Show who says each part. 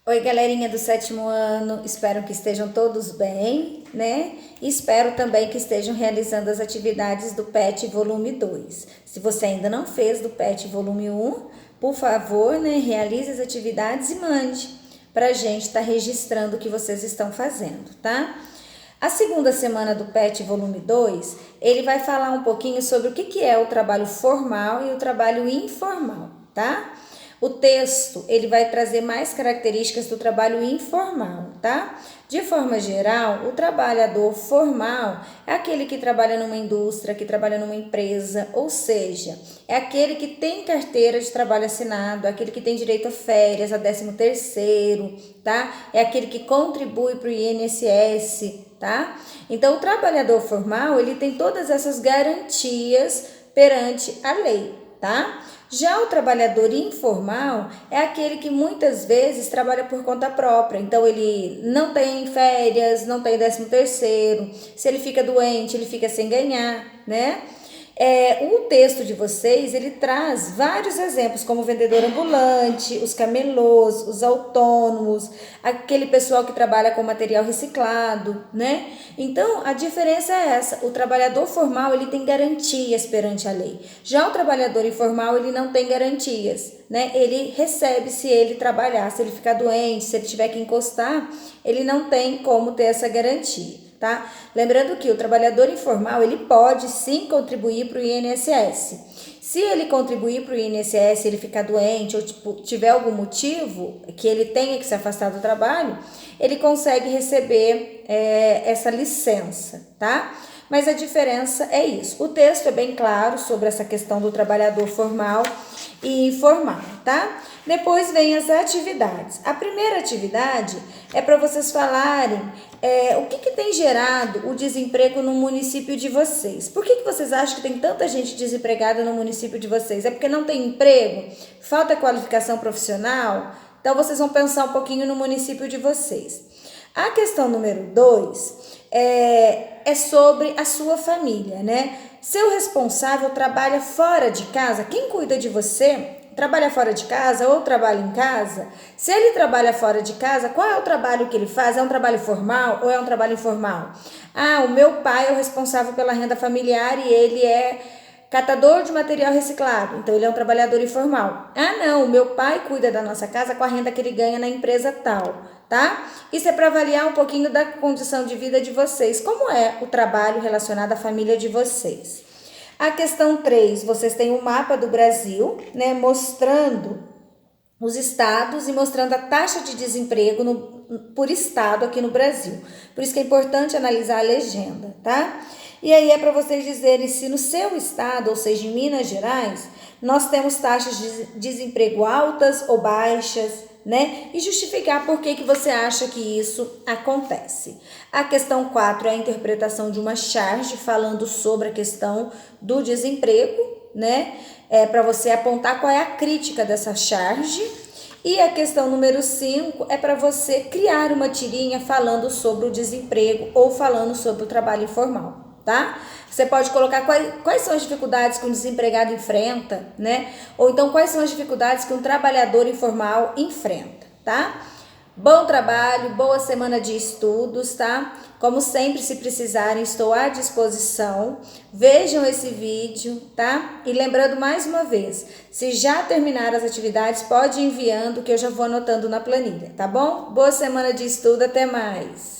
Speaker 1: Oi, galerinha do sétimo ano, espero que estejam todos bem, né? E espero também que estejam realizando as atividades do PET volume 2. Se você ainda não fez do PET volume 1, por favor, né, realize as atividades e mande para a gente estar registrando o que vocês estão fazendo, tá? A segunda semana do PET volume 2, ele vai falar um pouquinho sobre o que é o trabalho formal e o trabalho informal, tá? O texto, ele vai trazer mais características do trabalho informal, tá? De forma geral, o trabalhador formal é aquele que trabalha numa indústria, que trabalha numa empresa, ou seja, é aquele que tem carteira de trabalho assinado, é aquele que tem direito a férias, a 13º, tá? É aquele que contribui para o INSS, tá? Então, o trabalhador formal, ele tem todas essas garantias perante a lei, tá? Já o trabalhador informal é aquele que muitas vezes trabalha por conta própria, então ele não tem férias, não tem 13º, se ele fica doente, ele fica sem ganhar, né? O texto de vocês, ele traz vários exemplos, como o vendedor ambulante, os camelôs, os autônomos, aquele pessoal que trabalha com material reciclado, né? Então, a diferença é essa, o trabalhador formal, ele tem garantias perante a lei. Já o trabalhador informal, ele não tem garantias, né? Ele recebe se ele trabalhar, se ele ficar doente, se ele tiver que encostar, ele não tem como ter essa garantia. Tá? Lembrando que o trabalhador informal, ele pode sim contribuir para o INSS. Se ele contribuir para o INSS, ele ficar doente ou tiver algum motivo que ele tenha que se afastar do trabalho, ele consegue receber essa licença, tá? Mas a diferença é isso. O texto é bem claro sobre essa questão do trabalhador formal e informal, tá? Depois vem as atividades. A primeira atividade é para vocês falarem o que tem gerado o desemprego no município de vocês. Por que vocês acham que tem tanta gente desempregada no município de vocês? É porque não tem emprego? Falta qualificação profissional? Então, vocês vão pensar um pouquinho no município de vocês. A questão número 2 é sobre a sua família, né? Seu responsável trabalha fora de casa? Quem cuida de você trabalha fora de casa ou trabalha em casa? Se ele trabalha fora de casa, qual é o trabalho que ele faz? É um trabalho formal ou é um trabalho informal? Ah, o meu pai é o responsável pela renda familiar e ele é catador de material reciclado, então ele é um trabalhador informal. Ah, não, o meu pai cuida da nossa casa com a renda que ele ganha na empresa tal, tá? Isso é para avaliar um pouquinho da condição de vida de vocês, como é o trabalho relacionado à família de vocês. A questão 3, vocês têm um mapa do Brasil, né, mostrando os estados e mostrando a taxa de desemprego por estado aqui no Brasil. Por isso que é importante analisar a legenda, tá? E aí é para vocês dizerem se no seu estado, ou seja, em Minas Gerais, nós temos taxas de desemprego altas ou baixas, né? E justificar por que você acha que isso acontece. A questão 4 é a interpretação de uma charge falando sobre a questão do desemprego, né? Para você apontar qual é a crítica dessa charge. E a questão número 5 é para você criar uma tirinha falando sobre o desemprego ou falando sobre o trabalho informal. Tá? Você pode colocar quais são as dificuldades que um desempregado enfrenta, né? Ou então quais são as dificuldades que um trabalhador informal enfrenta, tá? Bom trabalho, boa semana de estudos, tá? Como sempre, se precisarem, estou à disposição. Vejam esse vídeo, tá? E lembrando mais uma vez, se já terminar as atividades, pode ir enviando que eu já vou anotando na planilha, tá bom? Boa semana de estudo, até mais!